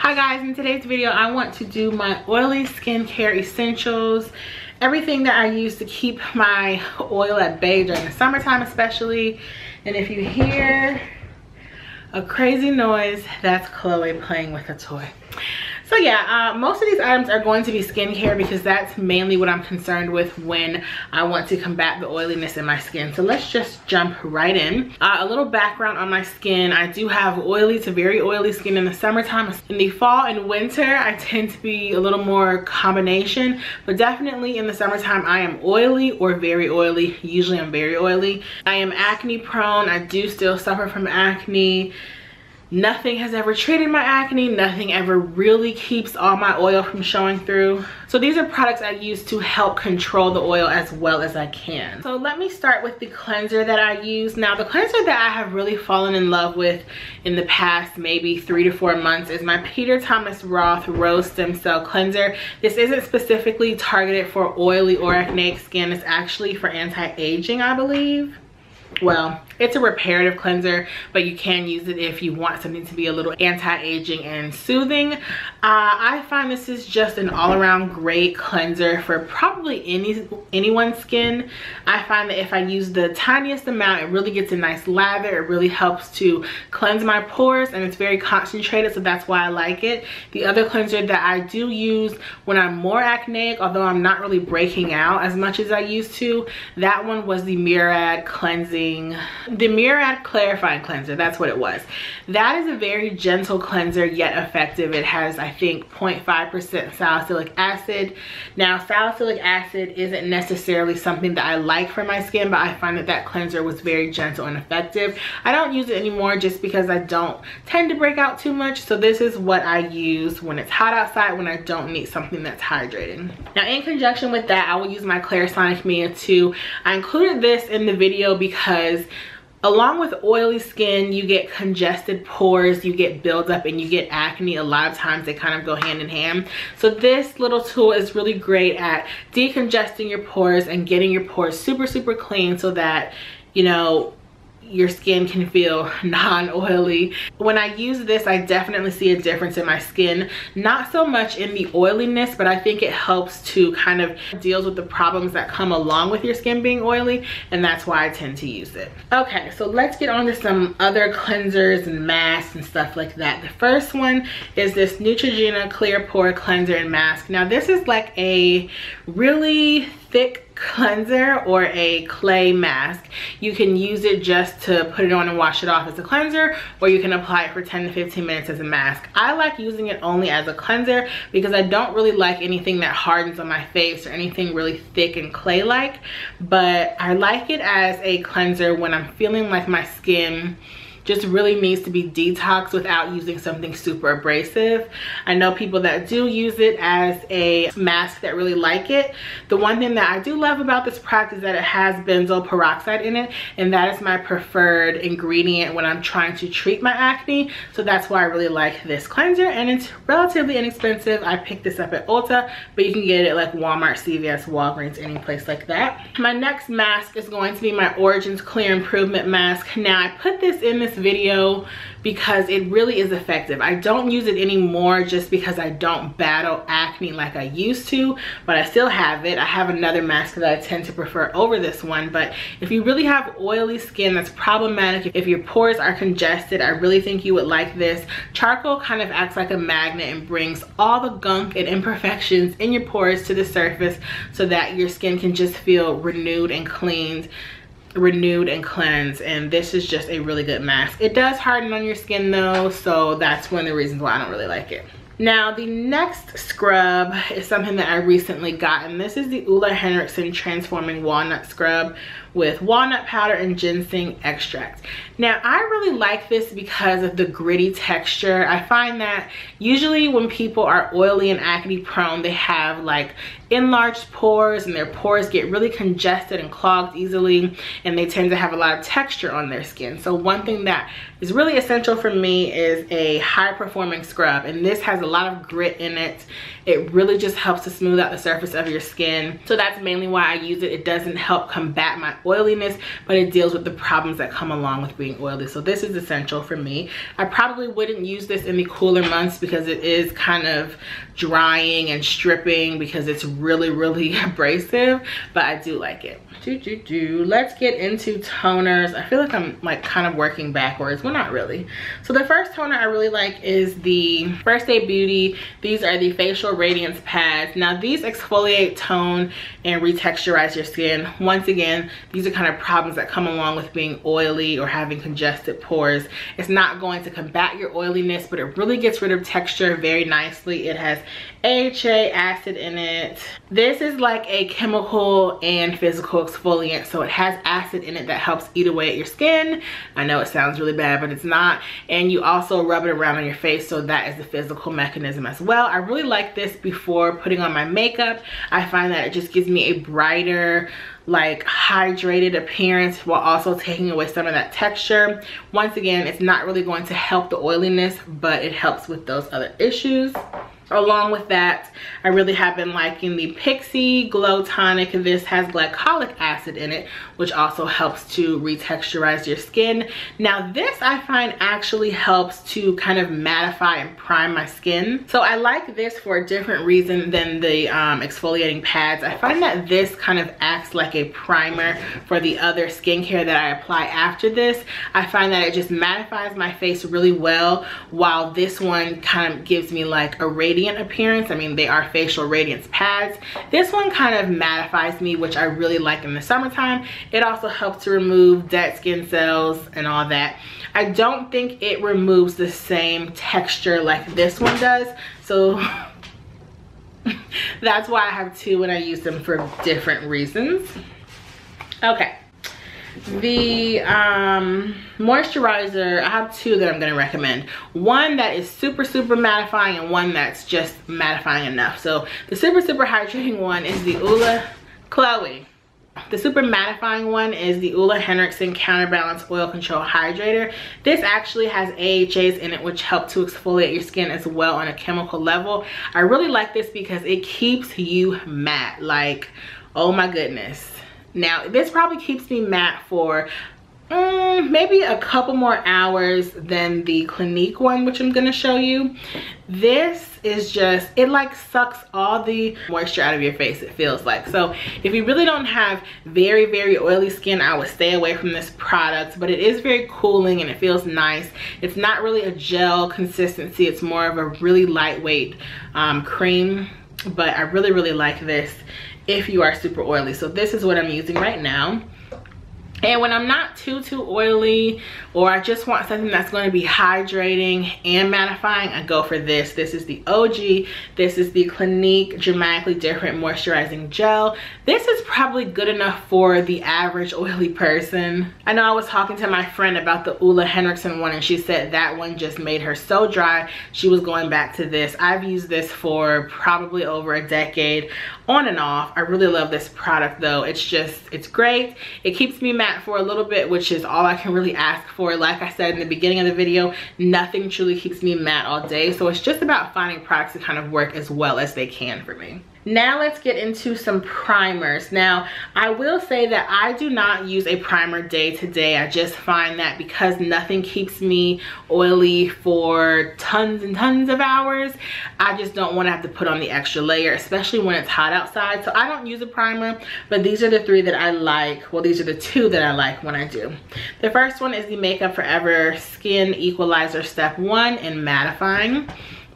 Hi guys, in today's video I want to do my oily skincare essentials, everything that I use to keep my oil at bay during the summertime especially. And if you hear a crazy noise, that's Chloe playing with a toy. So yeah, most of these items are going to be skincare because that's mainly what I'm concerned with when I want to combat the oiliness in my skin. So let's just jump right in. A little background on my skin. I do have oily to very oily skin in the summertime. In the fall and winter, I tend to be a little more combination, but definitely in the summertime, I am oily or very oily. Usually I'm very oily. I am acne prone. I do still suffer from acne. Nothing has ever treated my acne. Nothing ever really keeps all my oil from showing through. So these are products I use to help control the oil as well as I can. So let me start with the cleanser that I use. Now the cleanser that I have really fallen in love with in the past maybe 3 to 4 months is my Peter Thomas Roth Rose Stem Cell Cleanser. This isn't specifically targeted for oily or acneic skin. It's actually for anti-aging, I believe. Well, it's a reparative cleanser, but you can use it if you want something to be a little anti-aging and soothing. I find this is just an all-around great cleanser for probably anyone's skin. I find that if I use the tiniest amount, it really gets a nice lather. It really helps to cleanse my pores, and it's very concentrated, so that's why I like it. The other cleanser that I do use when I'm more acneic, although I'm not really breaking out as much as I used to, that one was the Murad Clarifying Cleanser. That's what it was. That is a very gentle cleanser yet effective. It has, I think, 0.5% salicylic acid. Now salicylic acid isn't necessarily something that I like for my skin, but I find that that cleanser was very gentle and effective. I don't use it anymore just because I don't tend to break out too much, so this is what I use when it's hot outside, when I don't need something that's hydrating. Now in conjunction with that, I will use my Clarisonic Mia too. I included this in the video because along with oily skin, you get congested pores, you get buildup, and you get acne. A lot of times they kind of go hand in hand. So this little tool is really great at decongesting your pores and getting your pores super, super clean so that, you know, your skin can feel non-oily. When I use this, I definitely see a difference in my skin. Not so much in the oiliness, but I think it helps to kind of deals with the problems that come along with your skin being oily, and that's why I tend to use it. Okay, so let's get on to some other cleansers and masks and stuff like that. The first one is this Neutrogena Clear Pore Cleanser and Mask. Now this is like a really thick cleanser or a clay mask. You can use it just to put it on and wash it off as a cleanser, or you can apply it for 10 to 15 minutes as a mask. I like using it only as a cleanser because I don't really like anything that hardens on my face or anything really thick and clay-like, but I like it as a cleanser when I'm feeling like my skin just really needs to be detoxed without using something super abrasive. I know people that do use it as a mask that really like it. The one thing that I do love about this product is that it has benzoyl peroxide in it, and that is my preferred ingredient when I'm trying to treat my acne. So that's why I really like this cleanser, and it's relatively inexpensive. I picked this up at Ulta, but you can get it at like Walmart, CVS, Walgreens, any place like that. My next mask is going to be my Origins Clear Improvement Mask. Now I put this in this video because it really is effective. I don't use it anymore just because I don't battle acne like I used to, but I still have it. I have another mask that I tend to prefer over this one, but if you really have oily skin that's problematic, if your pores are congested, I really think you would like this. Charcoal kind of acts like a magnet and brings all the gunk and imperfections in your pores to the surface so that your skin can just feel renewed and cleansed, and this is just a really good mask. It does harden on your skin though, so that's one of the reasons why I don't really like it. Now the next scrub is something that I recently got, and this is the Henriksen Transforming Walnut Scrub with walnut powder and ginseng extract. Now I really like this because of the gritty texture. I find that usually when people are oily and acne prone, they have like enlarged pores, and their pores get really congested and clogged easily, and they tend to have a lot of texture on their skin. So one thing that is really essential for me is a high performing scrub, and this has a lot of grit in it. It really just helps to smooth out the surface of your skin. So that's mainly why I use it. It doesn't help combat my oiliness, but it deals with the problems that come along with being oily. So this is essential for me. I probably wouldn't use this in the cooler months because it is kind of drying and stripping because it's really abrasive, but I do like it. Let's get into toners. I feel like I'm like kind of working backwards. Well, not really. So the first toner I really like is the First Aid Beauty. These are the facial radiance pads. Now these exfoliate, tone, and retexturize your skin. Once again, these are kind of problems that come along with being oily or having congested pores. It's not going to combat your oiliness, but it really gets rid of texture very nicely. It has AHA acid in it. This is like a chemical and physical exfoliant, so it has acid in it that helps eat away at your skin. I know it sounds really bad, but it's not. And you also rub it around on your face, so that is the physical mechanism as well. I really like this before putting on my makeup. I find that it just gives me a brighter, like hydrated appearance while also taking away some of that texture. Once again, it's not really going to help the oiliness, but it helps with those other issues. Along with that, I really have been liking the Pixi Glow Tonic. This has glycolic acid in it, which also helps to retexturize your skin. Now this I find actually helps to kind of mattify and prime my skin. So I like this for a different reason than the exfoliating pads. I find that this kind of acts like a primer for the other skincare that I apply after this. I find that it just mattifies my face really well, while this one kind of gives me like a radiant appearance. I mean, they are facial radiance pads. This one kind of mattifies me, which I really like in the summertime. It also helps to remove dead skin cells and all that. I don't think it removes the same texture like this one does, so that's why I have two and I use them for different reasons. Okay. The moisturizer, I have two that I'm going to recommend. One that is super mattifying and one that's just mattifying enough. So the super hydrating one is the Chloe. The super mattifying one is the Henriksen Counterbalance Oil Control Hydrator. This actually has AHAs in it, which help to exfoliate your skin as well on a chemical level. I really like this because it keeps you matte. Like, oh my goodness. Now this probably keeps me matte for maybe a couple more hours than the Clinique one, which I'm gonna show you. This is just, it like sucks all the moisture out of your face, it feels like. So if you really don't have very oily skin, I would stay away from this product, but it is very cooling and it feels nice. It's not really a gel consistency, it's more of a really lightweight cream, but I really like this if you are super oily. So this is what I'm using right now. And when I'm not too oily, or I just want something that's going to be hydrating and mattifying, I go for this. This is the OG. This is the Clinique Dramatically Different Moisturizing Gel. This is probably good enough for the average oily person. I know I was talking to my friend about the Henriksen one, and she said that one just made her so dry. She was going back to this. I've used this for probably over a decade, on and off. I really love this product though. It's great. It keeps me matte for a little bit, which is all I can really ask for. Like I said in the beginning of the video, nothing truly keeps me matte all day, so it's just about finding products that kind of work as well as they can for me. Now let's get into some primers. Now I will say that I do not use a primer day to day. I just find that because nothing keeps me oily for tons and tons of hours, I just don't want to have to put on the extra layer, especially when it's hot outside. So I don't use a primer, but these are the three that I like. Well, these are the two that I like when I do. The first one is the Makeup Forever Skin Equalizer Step 1 in Mattifying.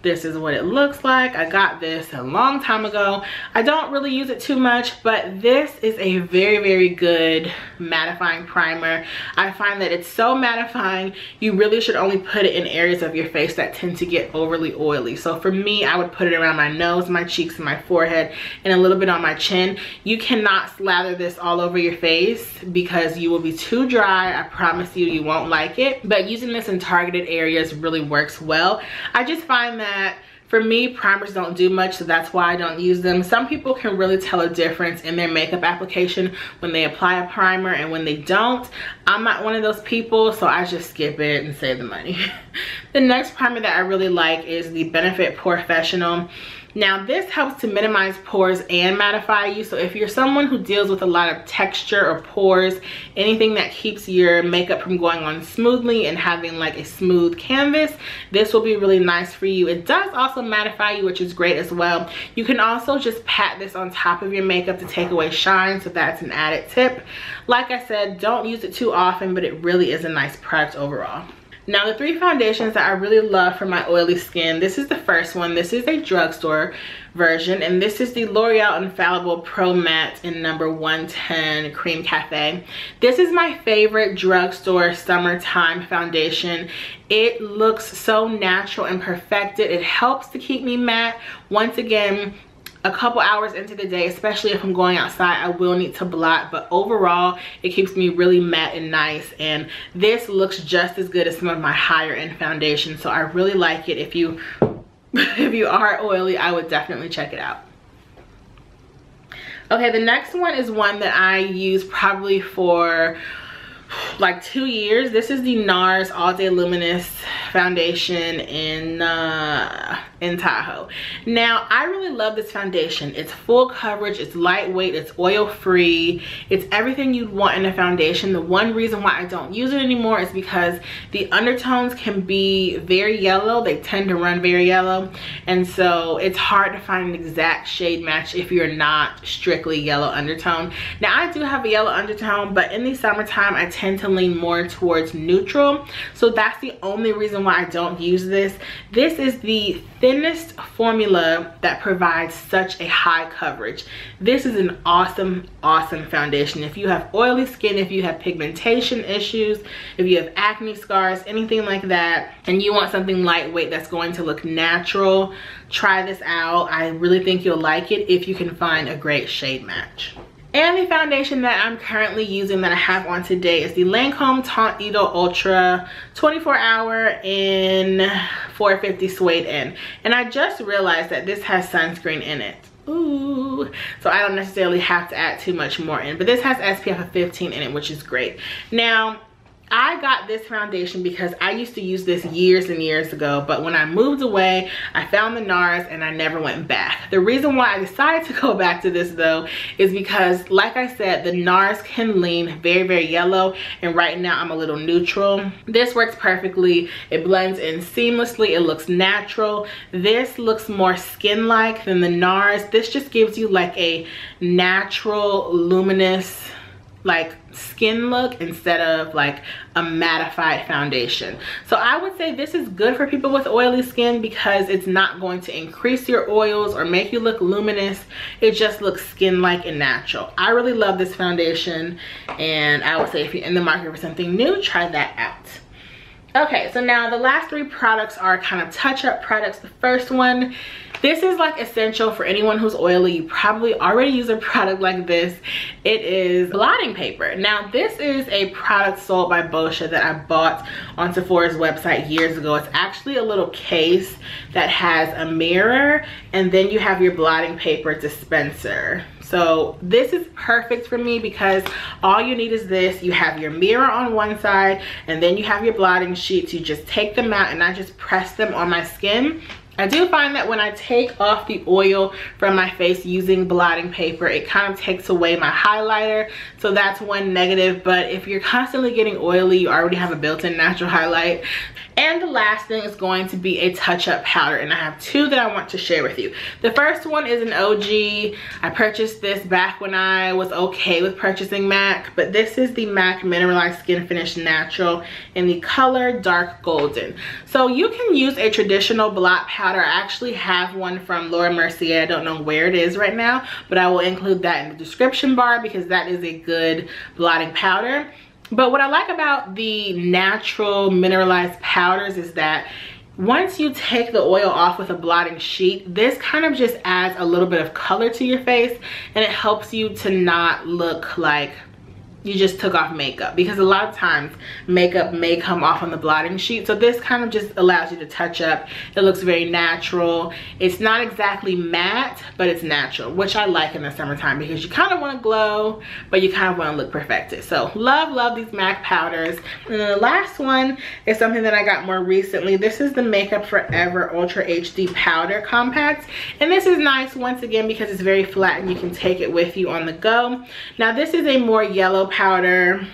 This is what it looks like. I got this a long time ago. I don't really use it too much, but this is a very good mattifying primer. I find that it's so mattifying, you really should only put it in areas of your face that tend to get overly oily. So for me, I would put it around my nose, my cheeks, and my forehead, and a little bit on my chin. You cannot slather this all over your face because you will be too dry. I promise you, you won't like it. But using this in targeted areas really works well. I just find that for me, primers don't do much, so that's why I don't use them. Some people can really tell a difference in their makeup application when they apply a primer and when they don't. I'm not one of those people, so I just skip it and save the money. The next primer that I really like is the Benefit Porefessional. Now this helps to minimize pores and mattify you. So if you're someone who deals with a lot of texture or pores, anything that keeps your makeup from going on smoothly and having like a smooth canvas, this will be really nice for you. It does also mattify you, which is great as well. You can also just pat this on top of your makeup to take away shine, so that's an added tip. Like I said, don't use it too often, but it really is a nice product overall. Now the 3 foundations that I really love for my oily skin, this is the first one. This is a drugstore version, and this is the L'Oreal Infallible Pro Matte in number 110 Cream Café. This is my favorite drugstore summertime foundation. It looks so natural and perfected. It helps to keep me matte. Once again, a couple hours into the day, especially if I'm going outside, I will need to blot, but overall it keeps me really matte and nice, and this looks just as good as some of my higher end foundations, so I really like it. If you are oily, I would definitely check it out. Okay, the next one is one that I use probably for like 2 years. This is the Nars All Day Luminous foundation in Tahoe. Now I really love this foundation. It's full coverage, it's lightweight, it's oil free, it's everything you'd want in a foundation. The one reason why I don't use it anymore is because the undertones can be very yellow. They tend to run very yellow, and so it's hard to find an exact shade match if you're not strictly yellow undertone. Now I do have a yellow undertone, but in the summertime I tend to lean more towards neutral, so that's the only reason why I don't use this. This is the thinnest formula that provides such a high coverage. This is an awesome foundation. If you have oily skin, if you have pigmentation issues, if you have acne scars, anything like that, and you want something lightweight that's going to look natural, try this out. I really think you'll like it if you can find a great shade match. And the foundation that I'm currently using that I have on today is the Lancome Teint Idole Ultra 24 Hour in 450 Suede In. And I just realized that this has sunscreen in it. Ooh, so I don't necessarily have to add too much more in, but this has SPF of 15 in it, which is great. Now I got this foundation because I used to use this years and years ago, but when I moved away, I found the Nars and I never went back. The reason why I decided to go back to this though is because, like I said, the Nars can lean very yellow, and right now I'm a little neutral. This works perfectly. It blends in seamlessly. It looks natural. This looks more skin-like than the Nars. This just gives you like a natural, luminous, like skin look instead of like a mattified foundation. So I would say this is good for people with oily skin because it's not going to increase your oils or make you look luminous. It just looks skin-like and natural. I really love this foundation, and I would say if you're in the market for something new, try that out. Okay, so now the last 3 products are kind of touch-up products. The first one, this is like essential for anyone who's oily. You probably already use a product like this. It is blotting paper. Now this is a product sold by Boscia that I bought on Sephora's website years ago. It's actually a little case that has a mirror, and then you have your blotting paper dispenser. So this is perfect for me because all you need is this. You have your mirror on one side, and then you have your blotting sheets. You just take them out and I just press them on my skin. I do find that when I take off the oil from my face using blotting paper, it kind of takes away my highlighter. So that's one negative, but if you're constantly getting oily, you already have a built-in natural highlight. And the last thing is going to be a touch-up powder, and I have 2 that I want to share with you. The first one is an OG. I purchased this back when I was okay with purchasing MAC, but this is the MAC Mineralized Skinfinish Natural in the color Dark Golden. So you can use a traditional blot powder. I actually have one from Laura Mercier. I don't know where it is right now, but I will include that in the description bar because that is a good blotting powder. But what I like about the natural mineralized powders is that once you take the oil off with a blotting sheet, this kind of just adds a little bit of color to your face, and it helps you to not look like you just took off makeup, because a lot of times makeup may come off on the blotting sheet. So this kind of just allows you to touch up. It looks very natural. It's not exactly matte, but it's natural, which I like in the summertime, because you kind of want to glow, but you kind of want to look perfected. So love these MAC powders. And then the last one is something that I got more recently. This is the Makeup Forever Ultra HD Powder Compact. And this is nice once again because it's very flat and you can take it with you on the go. Now this is a more yellow powder.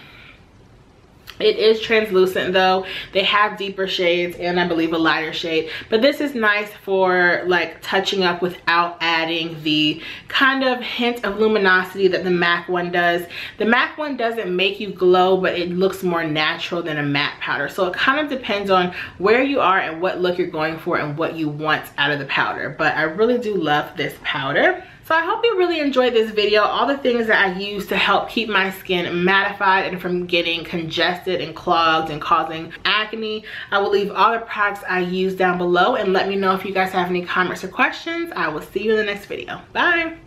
It is translucent though. They have deeper shades and I believe a lighter shade, but this is nice for like touching up without adding the kind of hint of luminosity that the MAC one does. The MAC one doesn't make you glow, but it looks more natural than a matte powder. So it kind of depends on where you are and what look you're going for and what you want out of the powder. But I really do love this powder. So I hope you really enjoyed this video. All the things that I use to help keep my skin mattified and from getting congested and clogged and causing acne. I will leave all the products I use down below, and let me know if you guys have any comments or questions. I will see you in the next video. Bye.